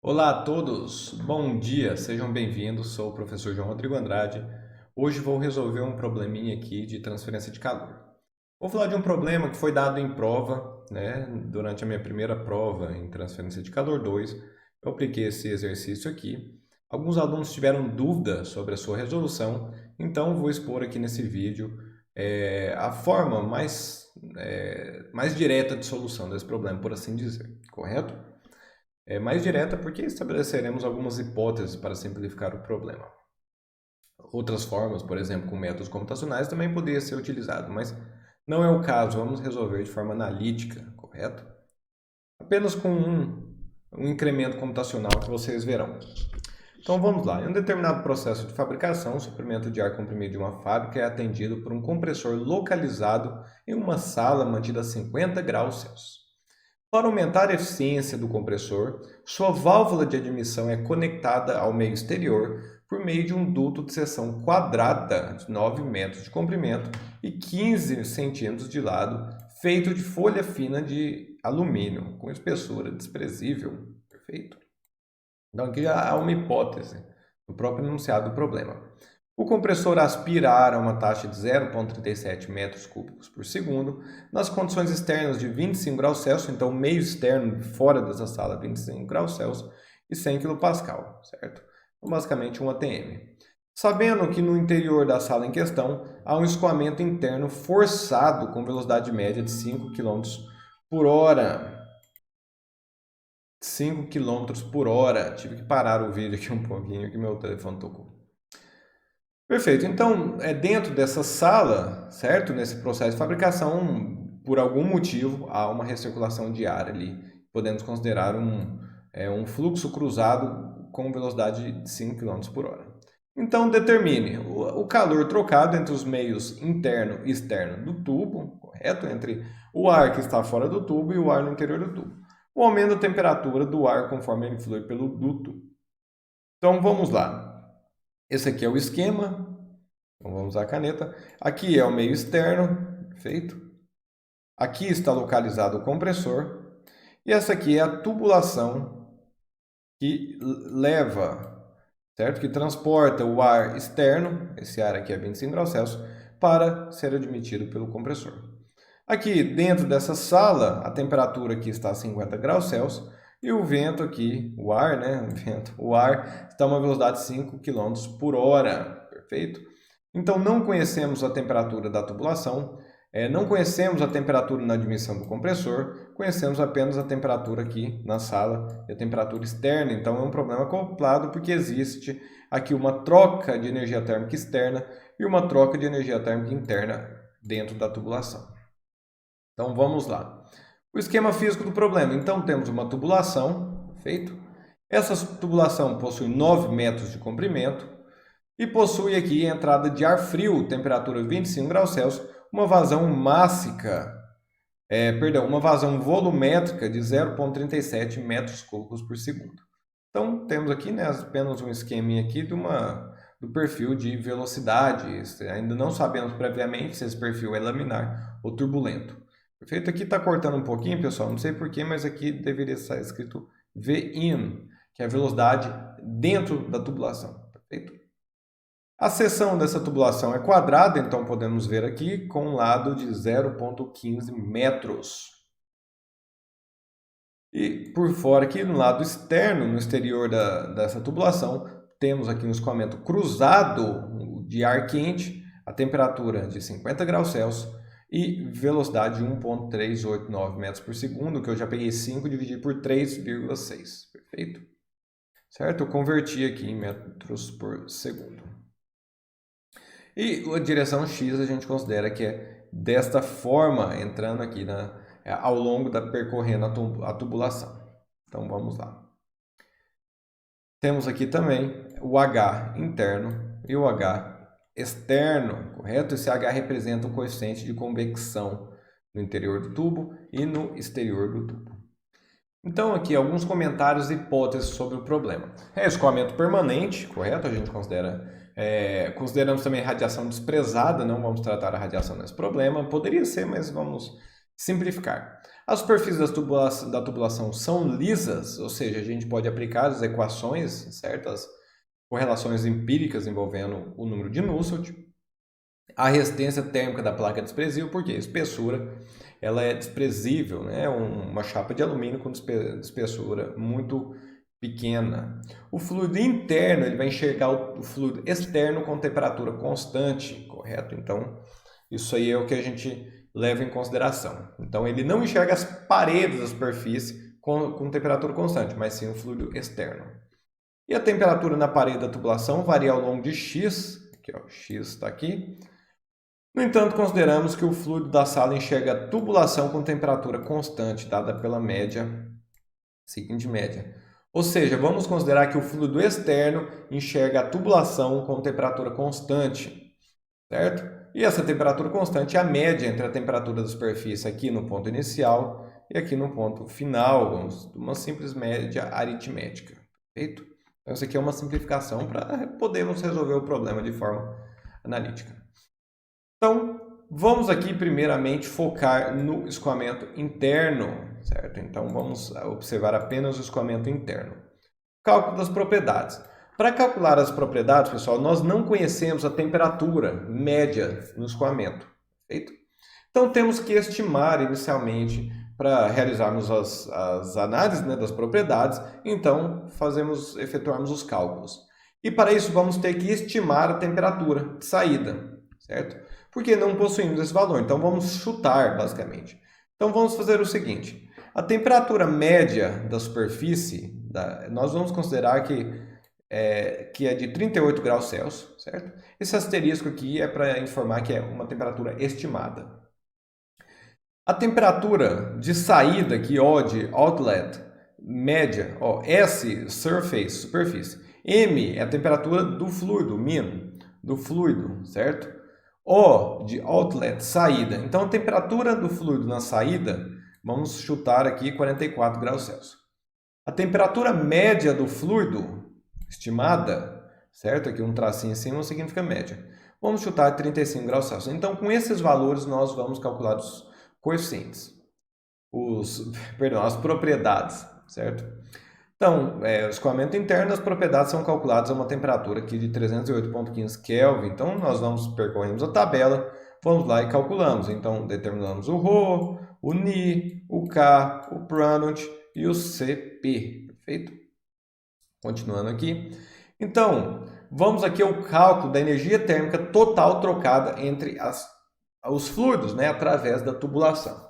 Olá a todos, bom dia, sejam bem-vindos, sou o professor João Rodrigo Andrade. Hoje vou resolver um probleminha aqui de transferência de calor. Vou falar de um problema que foi dado em prova, né? Durante a minha primeira prova em transferência de calor 2, eu apliquei esse exercício aqui. Alguns alunos tiveram dúvida sobre a sua resolução, então vou expor aqui nesse vídeo a forma mais direta de solução desse problema, por assim dizer, correto? Mais direta porque estabeleceremos algumas hipóteses para simplificar o problema. Outras formas, por exemplo, com métodos computacionais, também poderia ser utilizado, mas não é o caso. Vamos resolver de forma analítica, correto? Apenas com um incremento computacional que vocês verão. Então vamos lá. Em um determinado processo de fabricação, o suprimento de ar comprimido de uma fábrica é atendido por um compressor localizado em uma sala mantida a 50 graus Celsius. Para aumentar a eficiência do compressor, sua válvula de admissão é conectada ao meio exterior por meio de um duto de seção quadrada de 9 metros de comprimento e 15 centímetros de lado, feito de folha fina de alumínio, com espessura desprezível. Perfeito? Então aqui já há uma hipótese no próprio enunciado do problema. O compressor aspira ar a uma taxa de 0,37 metros cúbicos por segundo, nas condições externas de 25 graus Celsius, então meio externo fora dessa sala 25 graus Celsius e 100 kPa, certo? Então, basicamente um ATM. Sabendo que no interior da sala em questão há um escoamento interno forçado com velocidade média de 5 km por hora. 5 km por hora. Tive que parar o vídeo aqui um pouquinho que meu telefone tocou. Perfeito. Então, dentro dessa sala, certo? Nesse processo de fabricação, por algum motivo, há uma recirculação de ar ali. Podemos considerar um fluxo cruzado com velocidade de 5 km por hora. Então, determine o calor trocado entre os meios interno e externo do tubo, correto? Entre o ar que está fora do tubo e o ar no interior do tubo. O aumento da temperatura do ar conforme ele flui pelo duto. Então, vamos lá. Esse aqui é o esquema. Então, vamos usar a caneta. Aqui é o meio externo, perfeito? Aqui está localizado o compressor. E essa aqui é a tubulação que leva, certo? Que transporta o ar externo, esse ar aqui é 25 graus Celsius, para ser admitido pelo compressor. Aqui dentro dessa sala, a temperatura aqui está a 50 graus Celsius e o vento aqui, o ar, né? O ar está a uma velocidade de 5 km por hora, perfeito? Então, não conhecemos a temperatura da tubulação, não conhecemos a temperatura na admissão do compressor, conhecemos apenas a temperatura aqui na sala e a temperatura externa. Então, é um problema acoplado porque existe aqui uma troca de energia térmica externa e uma troca de energia térmica interna dentro da tubulação. Então, vamos lá. O esquema físico do problema. Então, temos uma tubulação, perfeito? Essa tubulação possui 9 metros de comprimento e possui aqui entrada de ar frio, temperatura 25 graus Celsius, uma vazão mássica, uma vazão volumétrica de 0,37 metros cúbicos por segundo. Então, temos aqui, né, apenas um esqueminha aqui do perfil de velocidade. Ainda não sabemos previamente se esse perfil é laminar ou turbulento. Perfeito? Aqui está cortando um pouquinho, pessoal, não sei porquê, mas aqui deveria estar escrito Vin, que é a velocidade dentro da tubulação. Perfeito? A seção dessa tubulação é quadrada, então podemos ver aqui com um lado de 0,15 metros. E por fora aqui, no lado externo, no exterior dessa tubulação, temos aqui um escoamento cruzado de ar quente, a temperatura de 50 graus Celsius e velocidade de 1,389 metros por segundo, que eu já peguei 5 e dividi por 3,6, perfeito? Certo? Eu converti aqui em metros por segundo. E a direção X a gente considera que é desta forma, entrando aqui ao longo percorrendo a tubulação. Então vamos lá. Temos aqui também o H interno e o H externo, correto? Esse H representa o coeficiente de convecção no interior do tubo e no exterior do tubo. Então aqui alguns comentários e hipóteses sobre o problema. Escoamento permanente, correto? A gente consideramos também radiação desprezada, não vamos tratar a radiação nesse problema. Poderia ser, mas vamos simplificar. As superfícies da tubulação são lisas, ou seja, a gente pode aplicar as equações, certas correlações empíricas envolvendo o número de Nusselt. A resistência térmica da placa é desprezível, porque a espessura ela é desprezível, né? Uma chapa de alumínio com espessura muito pequena. O fluido interno ele vai enxergar o fluido externo com temperatura constante, correto? Então, isso aí é o que a gente leva em consideração. Então, ele não enxerga as paredes da superfície com temperatura constante, mas sim o fluido externo. E a temperatura na parede da tubulação varia ao longo de X, aqui, ó, X está aqui. No entanto, consideramos que o fluido da sala enxerga a tubulação com temperatura constante, dada pela seguinte média. Ou seja, vamos considerar que o fluido externo enxerga a tubulação com temperatura constante, certo? E essa temperatura constante é a média entre a temperatura da superfície aqui no ponto inicial e aqui no ponto final, uma simples média aritmética, perfeito? Então, isso aqui é uma simplificação para podermos resolver o problema de forma analítica. Então, vamos aqui primeiramente focar no escoamento interno, certo? Então, vamos observar apenas o escoamento interno. Cálculo das propriedades. Para calcular as propriedades, pessoal, nós não conhecemos a temperatura média no escoamento, perfeito? Então, temos que estimar inicialmente para realizarmos as análises, né, das propriedades, então efetuarmos os cálculos. E para isso vamos ter que estimar a temperatura de saída, certo? Porque não possuímos esse valor, então vamos chutar basicamente. Então vamos fazer o seguinte, a temperatura média da superfície, nós vamos considerar que é de 38 graus Celsius, certo? Esse asterisco aqui é para informar que é uma temperatura estimada. A temperatura de saída aqui, O de outlet, média, S, surface, superfície. M é a temperatura do fluido, min, do fluido, certo? O de outlet, saída. Então, a temperatura do fluido na saída, vamos chutar aqui 44 graus Celsius. A temperatura média do fluido, estimada, certo? Aqui um tracinho em cima significa média. Vamos chutar 35 graus Celsius. Então, com esses valores, nós vamos calcular os coeficientes, as propriedades, certo? Então, o escoamento interno, as propriedades são calculadas a uma temperatura aqui de 308,15 Kelvin. Então, nós percorremos a tabela, vamos lá e calculamos. Então, determinamos o ρ, o ni, o K, o Prandtl e o Cp, perfeito? Continuando aqui. Então, vamos aqui ao cálculo da energia térmica total trocada entre os fluidos, né, através da tubulação.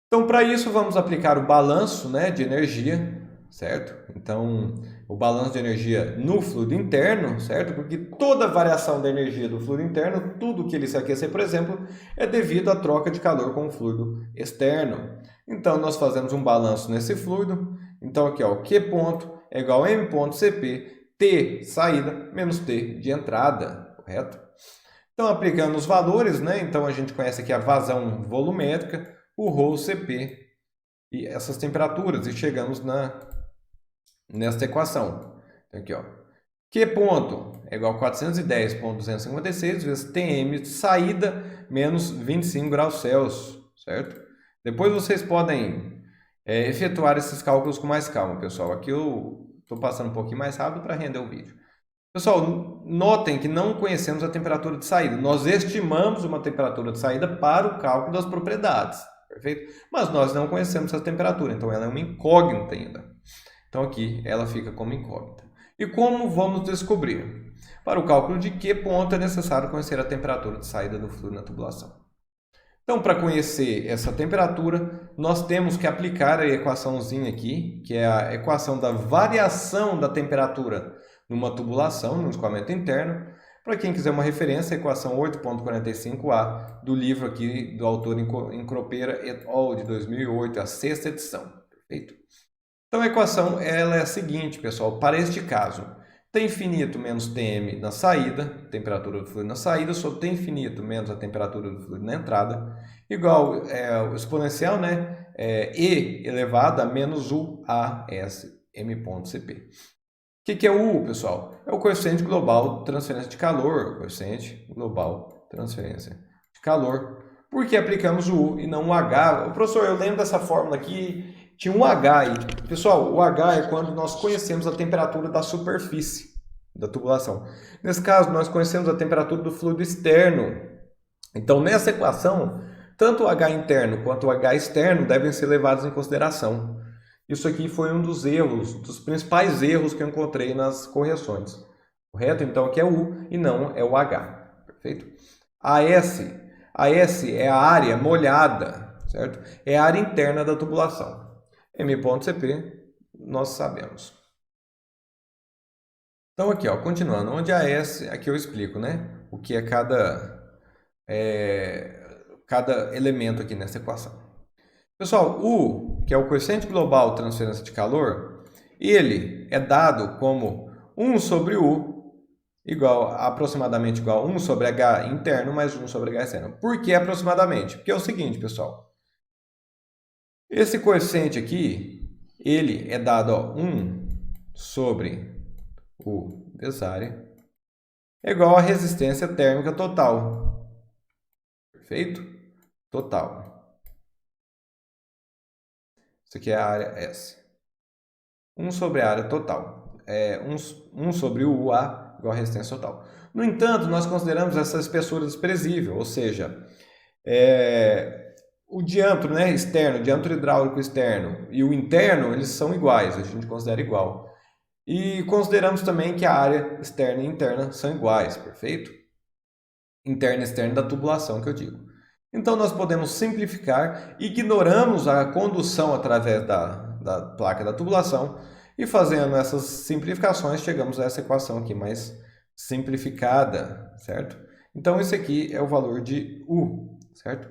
Então, para isso, vamos aplicar o balanço, né, de energia, certo? Então, o balanço de energia no fluido interno, certo? Porque toda variação da energia do fluido interno, tudo que ele se aquecer, por exemplo, é devido à troca de calor com o fluido externo. Então, nós fazemos um balanço nesse fluido. Então, aqui, ó, Q ponto é igual a M ponto Cp, T saída menos T de entrada, correto? Então, aplicando os valores, né? Então, a gente conhece aqui a vazão volumétrica, o ρ, o Cp e essas temperaturas, e chegamos nesta equação. Então, aqui, ó, Q ponto é igual a 410,256 vezes Tm de saída menos 25 graus Celsius, certo? Depois vocês podem efetuar esses cálculos com mais calma, pessoal. Aqui eu estou passando um pouquinho mais rápido para render o vídeo. Pessoal, notem que não conhecemos a temperatura de saída. Nós estimamos uma temperatura de saída para o cálculo das propriedades, perfeito? Mas nós não conhecemos essa temperatura, então ela é uma incógnita ainda. Então aqui ela fica como incógnita. E como vamos descobrir? Para o cálculo de que ponto é necessário conhecer a temperatura de saída do fluido na tubulação. Então, para conhecer essa temperatura, nós temos que aplicar a equaçãozinha aqui, que é a equação da variação da temperatura numa tubulação, no escoamento interno. Para quem quiser uma referência, a equação 8.45a do livro aqui do autor Encropera et al. De 2008, a sexta edição. Perfeito? Então, a equação ela é a seguinte, pessoal. Para este caso, T infinito menos Tm na saída, temperatura do fluido na saída, sobre T infinito menos a temperatura do fluido na entrada, igual o exponencial, né? E elevado a menos UAS M.Cp. O que é o U, pessoal? É o coeficiente global de transferência de calor, coeficiente global de transferência de calor, Por que aplicamos o U e não o H? Professor, eu lembro dessa fórmula aqui, tinha um H aí. Pessoal, o H é quando nós conhecemos a temperatura da superfície da tubulação. Nesse caso, nós conhecemos a temperatura do fluido externo. Então, nessa equação, tanto o H interno quanto o H externo devem ser levados em consideração. Isso aqui foi um dos erros, dos principais erros que eu encontrei nas correções. Correto? Então, aqui é o U e não é o H. Perfeito? A S é a área molhada, certo? É a área interna da tubulação. M.CP, nós sabemos. Então, aqui, ó, continuando, onde a S, aqui eu explico, né? O que é cada elemento aqui nessa equação. Pessoal, U, que é o coeficiente global de transferência de calor, ele é dado como 1 sobre U, aproximadamente igual a 1 sobre H interno mais 1 sobre H externo. Por que aproximadamente? Porque é o seguinte, pessoal. Esse coeficiente aqui, ele é dado, ó, 1 sobre U vezes área é igual à resistência térmica total. Perfeito? Total. Isso aqui é a área S. 1 sobre a área total. 1 sobre o UA igual a resistência total. No entanto, nós consideramos essa espessura desprezível, ou seja, o diâmetro, né, externo, o diâmetro hidráulico externo e o interno, eles são iguais, a gente considera igual. E consideramos também que a área externa e interna são iguais, perfeito? Interna e externa da tubulação, que eu digo. Então, nós podemos simplificar, ignoramos a condução através da placa da tubulação e fazendo essas simplificações, chegamos a essa equação aqui mais simplificada, certo? Então, esse aqui é o valor de U, certo?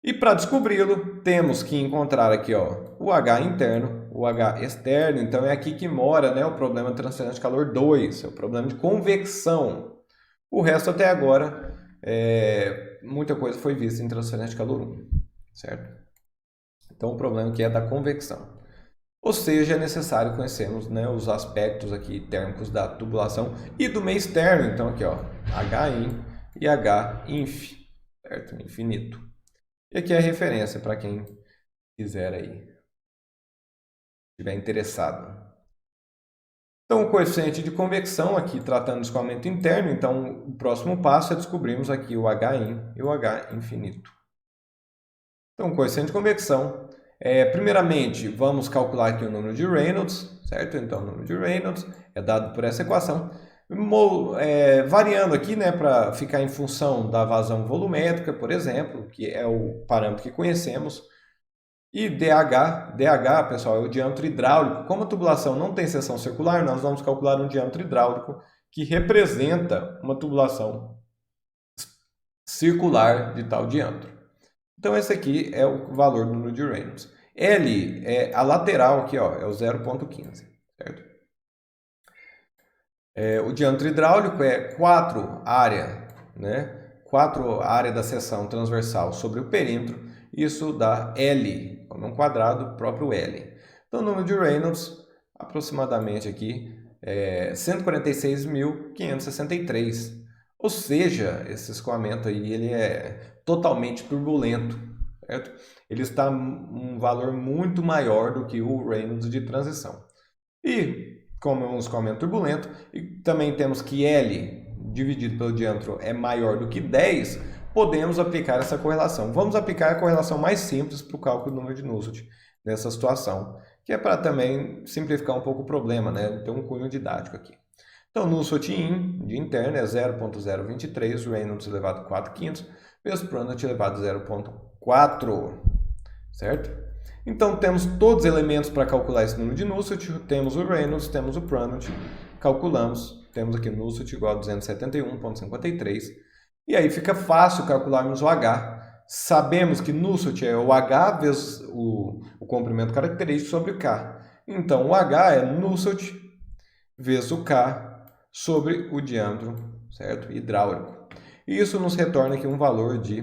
E para descobri-lo, temos que encontrar aqui, ó, o H interno, o H externo. Então, é aqui que mora, né, o problema de transferência de calor 2, é o problema de convecção. O resto até agora, muita coisa foi vista em transferência de calor 1, certo? Então, o problema aqui é da convecção. Ou seja, é necessário conhecermos, né, os aspectos aqui térmicos da tubulação e do meio externo. Então, aqui, ó,Hin e Hinf, certo? Infinito. E aqui é a referência para quem quiser aí, estiver interessado. Então, o coeficiente de convecção aqui, tratando do escoamento interno, então o próximo passo é descobrirmos aqui o Hin e o H infinito. Então, o coeficiente de convecção, primeiramente, vamos calcular aqui o número de Reynolds, certo? Então, o número de Reynolds é dado por essa equação, variando aqui, né, para ficar em função da vazão volumétrica, por exemplo, que é o parâmetro que conhecemos. E DH, pessoal, é o diâmetro hidráulico. Como a tubulação não tem seção circular, nós vamos calcular um diâmetro hidráulico que representa uma tubulação circular de tal diâmetro. Então, esse aqui é o valor do número de Reynolds. L é a lateral aqui, ó, é o 0,15, certo? O diâmetro hidráulico é 4 área, né? 4 área da seção transversal sobre o perímetro. Isso dá L, como é um quadrado, próprio L. Então, o número de Reynolds, aproximadamente aqui, é 146.563. Ou seja, esse escoamento aí, ele é totalmente turbulento, certo? Ele está um valor muito maior do que o Reynolds de transição. E, como é um escoamento turbulento, e também temos que L dividido pelo diâmetro é maior do que 10, podemos aplicar essa correlação. Vamos aplicar a correlação mais simples para o cálculo do número de Nusselt nessa situação, que é para também simplificar um pouco o problema, né? Ter um cunho didático aqui. Então, Nusselt in, de interno, é 0,023, Reynolds elevado a 4/5, vezes Prandtl elevado a 0,4, certo? Então, temos todos os elementos para calcular esse número de Nusselt, temos o Reynolds, temos o Prandtl, calculamos, temos aqui Nusselt igual a 271,53, e aí fica fácil calcularmos o H. Sabemos que Nusselt é o H vezes o comprimento característico sobre o K. Então, o H é Nusselt vezes o K sobre o diâmetro, certo? Hidráulico. E isso nos retorna aqui um valor de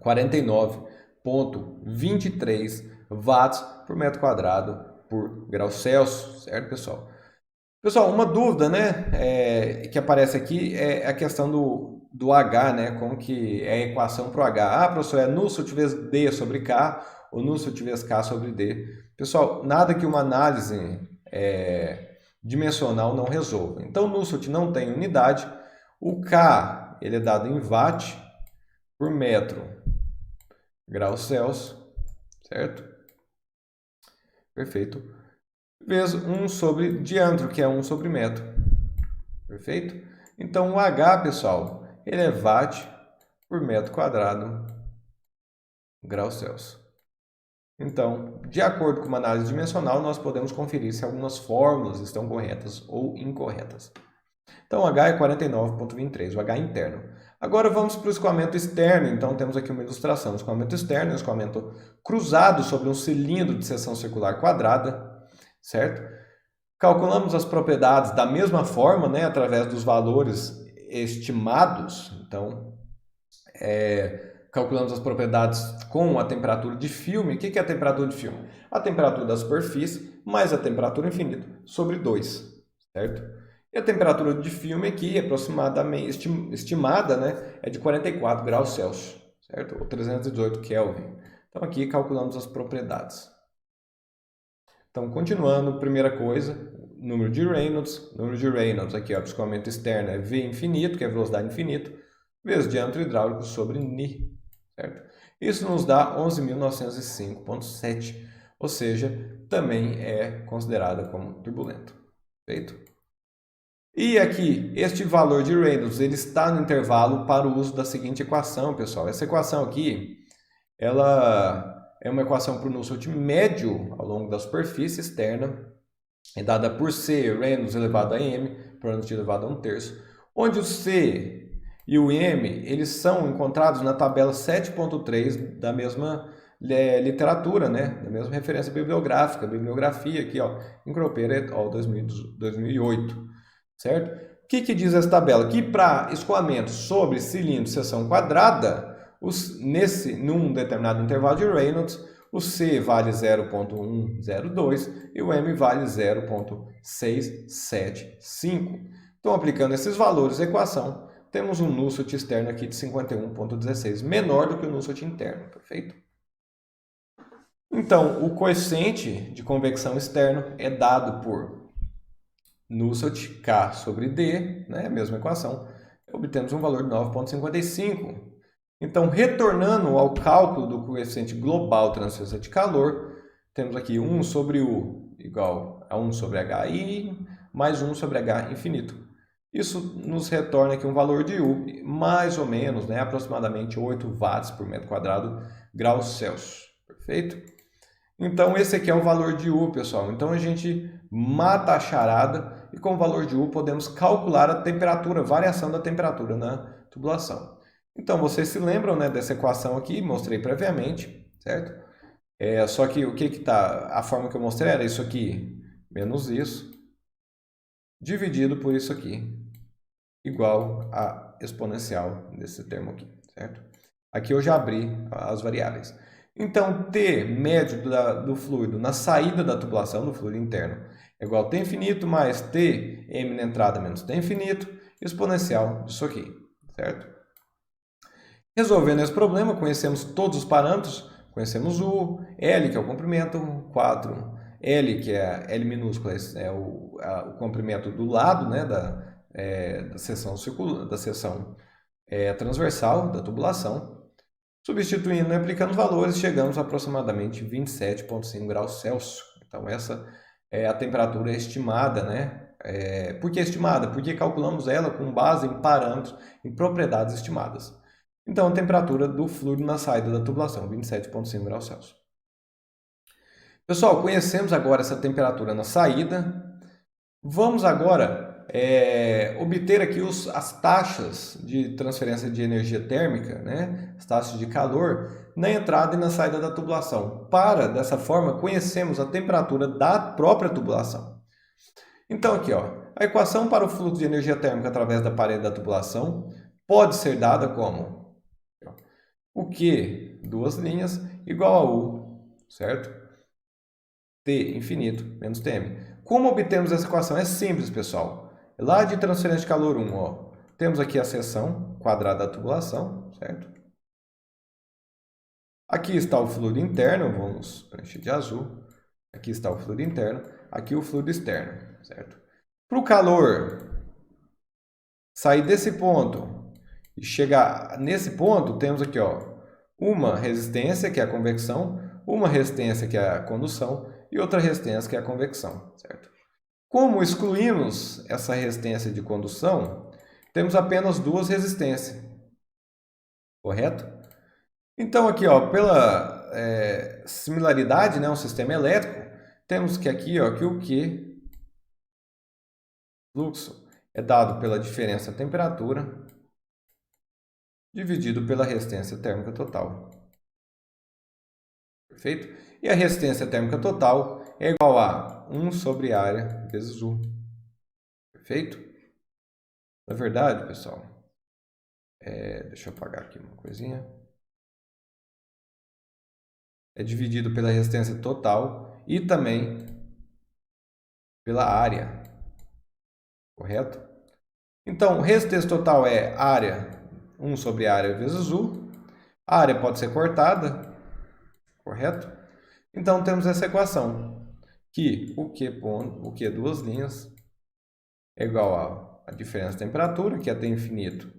49,23 watts por metro quadrado por grau Celsius, certo, pessoal? Pessoal, uma dúvida, né, que aparece aqui é a questão do H, né? Como que é a equação para o H. Ah, professor, é Nusselt vezes D sobre K ou Nusselt vezes K sobre D. Pessoal, nada que uma análise dimensional não resolva. Então, Nusselt não tem unidade. O K ele é dado em watt por metro graus Celsius, certo? Perfeito. Vezes 1 sobre diâmetro, que é 1 sobre metro. Perfeito? Então, o H, pessoal, ele é watt por metro quadrado graus Celsius. Então, de acordo com uma análise dimensional, nós podemos conferir se algumas fórmulas estão corretas ou incorretas. Então, o H é 49,23, o H interno. Agora vamos para o escoamento externo. Então, temos aqui uma ilustração. O escoamento externo é um escoamento cruzado sobre um cilindro de seção circular quadrada, certo? Calculamos as propriedades da mesma forma, né, através dos valores estimados. Então, calculamos as propriedades com a temperatura de filme. O que é a temperatura de filme? A temperatura da superfície mais a temperatura infinita sobre 2, certo? E a temperatura de filme aqui, aproximadamente estimada, né, é de 44 graus Celsius, certo? Ou 318 Kelvin. Então, aqui calculamos as propriedades. Então, continuando, primeira coisa, número de Reynolds. Número de Reynolds aqui, ó, para o escoamento externo é V infinito, que é a velocidade infinita, vezes diâmetro hidráulico sobre Ni, certo? Isso nos dá 11.905,7, ou seja, também é considerada como turbulento. Feito? E aqui, este valor de Reynolds, ele está no intervalo para o uso da seguinte equação, pessoal. Essa equação aqui, ela é uma equação para o Nusselt médio ao longo da superfície externa, é dada por C, Reynolds elevado a M, por Reynolds elevado a 1/3, onde o C e o M, eles são encontrados na tabela 7.3 da mesma literatura, né? Da mesma referência bibliográfica, bibliografia aqui, ó, em Cropper et al. 2008, certo? O que diz essa tabela? Que para escoamento sobre cilindro de seção quadrada, num determinado intervalo de Reynolds, o C vale 0,102 e o M vale 0,675. Então, aplicando esses valores à equação, temos um Nusselt externo aqui de 51,16, menor do que o Nusselt interno, perfeito? Então, o coeficiente de convecção externo é dado por Nusselt K sobre D, né? Mesma equação, obtemos um valor de 9,55. Então, retornando ao cálculo do coeficiente global de transferência de calor, temos aqui 1 sobre U igual a 1 sobre HI mais 1 sobre H infinito. Isso nos retorna aqui um valor de U, mais ou menos, né, aproximadamente 8 watts por metro quadrado graus Celsius. Perfeito? Então, esse aqui é o valor de U, pessoal. Então, a gente mata a charada e com o valor de U podemos calcular a temperatura, variação da temperatura na tubulação. Então, vocês se lembram, né, dessa equação aqui, mostrei previamente, certo? Só que o que está, a forma que eu mostrei era isso aqui, menos isso, dividido por isso aqui, igual a exponencial desse termo aqui, certo? Aqui eu já abri as variáveis. Então, T médio do fluido na saída da tubulação, do fluido interno, é igual a T infinito mais T, M na entrada menos T infinito, exponencial disso aqui, certo? Resolvendo esse problema, conhecemos todos os parâmetros, conhecemos o L, que é o comprimento, 4, L, que é L minúsculo, é o comprimento do lado, né, da seção transversal da tubulação. Substituindo e aplicando os valores, chegamos a aproximadamente 27,5 graus Celsius. Então, essa é a temperatura estimada, né? Por que estimada? Porque calculamos ela com base em parâmetros, em propriedades estimadas. Então, a temperatura do fluido na saída da tubulação, 27,5 graus Celsius. Pessoal, conhecemos agora essa temperatura na saída. Vamos agora obter aqui as taxas de transferência de energia térmica, né? As taxas de calor na entrada e na saída da tubulação. Dessa forma, conhecemos a temperatura da própria tubulação. Então, aqui, ó, a equação para o fluxo de energia térmica através da parede da tubulação pode ser dada como o Q, duas linhas, igual a U, certo? T infinito menos Tm. Como obtemos essa equação? É simples, pessoal. Lá de transferência de calor 1, ó, Temos aqui a seção quadrada da tubulação, certo? Aqui está o fluido interno, vamos preencher de azul. Aqui está o fluido interno, aqui o fluido externo, certo? Para o calor sair desse ponto e chegar nesse ponto, temos aqui, ó, uma resistência, que é a convecção, uma resistência, que é a condução, e outra resistência, que é a convecção, certo? Como excluímos essa resistência de condução, temos apenas duas resistências, correto? Então, aqui, ó, pela similaridade, né, um sistema elétrico, temos que aqui, ó, que o Q, fluxo, é dado pela diferença temperatura dividido pela resistência térmica total. Perfeito? E a resistência térmica total é igual a 1 sobre área vezes U. Perfeito? Na verdade, pessoal, deixa eu apagar aqui uma coisinha. É dividido pela resistência total e também pela área. Correto? Então, resistência total é área 1 sobre área vezes U. A área pode ser cortada, correto? Então, temos essa equação, que o Q duas linhas é igual a diferença de temperatura, que é T infinito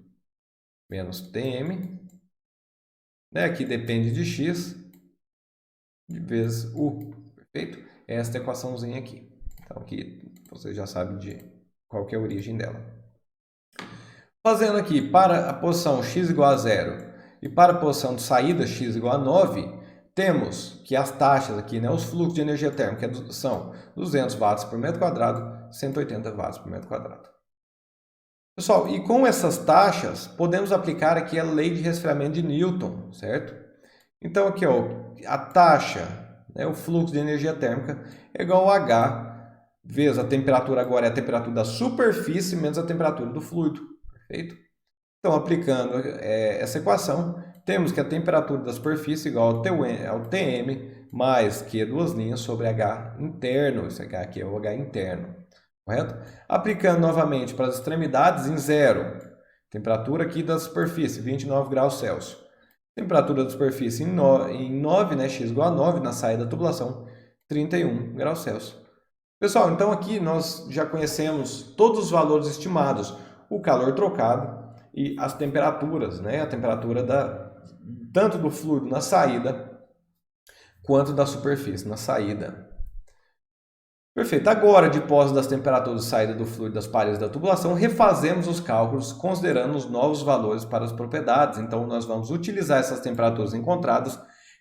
menos Tm, né, que depende de x, vezes U, perfeito? É esta equaçãozinha aqui. Então, aqui você já sabe de qual que é a origem dela. Fazendo aqui para a posição x igual a 0 e para a posição de saída x igual a 9, temos que as taxas aqui, né, os fluxos de energia térmica são 200 watts por metro quadrado, 180 watts por metro quadrado. Pessoal, e com essas taxas, podemos aplicar aqui a lei de resfriamento de Newton, certo? Então, aqui, ó, a taxa, né, o fluxo de energia térmica é igual a H vezes a temperatura, agora é a temperatura da superfície menos a temperatura do fluido, perfeito? Então, aplicando essa equação, temos que a temperatura da superfície é igual ao Tm mais Q duas linhas sobre H interno, esse H aqui é o H interno, correto? Aplicando novamente para as extremidades em zero, temperatura aqui da superfície, 29 graus Celsius. Temperatura da superfície em 9, né, x igual a 9, na saída da tubulação, 31 graus Celsius. Pessoal, então aqui nós já conhecemos todos os valores estimados, o calor trocado e as temperaturas, né, a temperatura tanto do fluido na saída quanto da superfície na saída. Perfeito. Agora, de posse das temperaturas de saída do fluido das paredes da tubulação, refazemos os cálculos considerando os novos valores para as propriedades. Então, nós vamos utilizar essas temperaturas encontradas,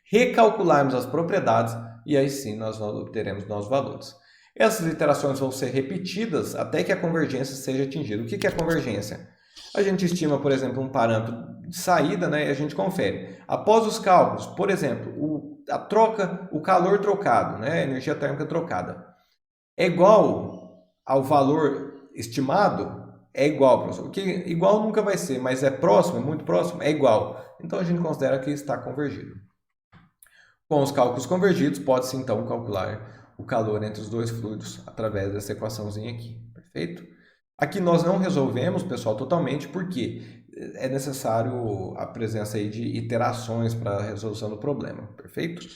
recalcularmos as propriedades e aí sim nós obteremos novos valores. Essas iterações vão ser repetidas até que a convergência seja atingida. O que é a convergência? A gente estima, por exemplo, um parâmetro de saída, né, e a gente confere. Após os cálculos, por exemplo, o calor trocado, né, a energia térmica trocada, é igual ao valor estimado? É igual, professor. Porque igual nunca vai ser, mas é próximo, é muito próximo? É igual. Então, a gente considera que está convergido. Com os cálculos convergidos, pode-se então calcular o calor entre os dois fluidos através dessa equaçãozinha aqui. Perfeito? Aqui nós não resolvemos, pessoal, totalmente, porque é necessário a presença aí de iterações para a resolução do problema. Perfeito?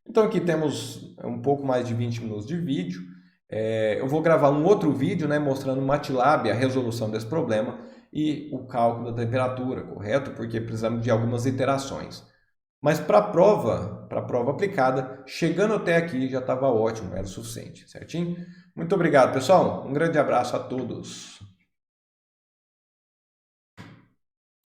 Então, aqui temos um pouco mais de 20 minutos de vídeo. Eu vou gravar um outro vídeo, né, mostrando no MATLAB a resolução desse problema e o cálculo da temperatura, correto? Porque precisamos de algumas iterações. Mas para a prova aplicada, chegando até aqui já estava ótimo, era o suficiente, certinho? Muito obrigado, pessoal. Um grande abraço a todos.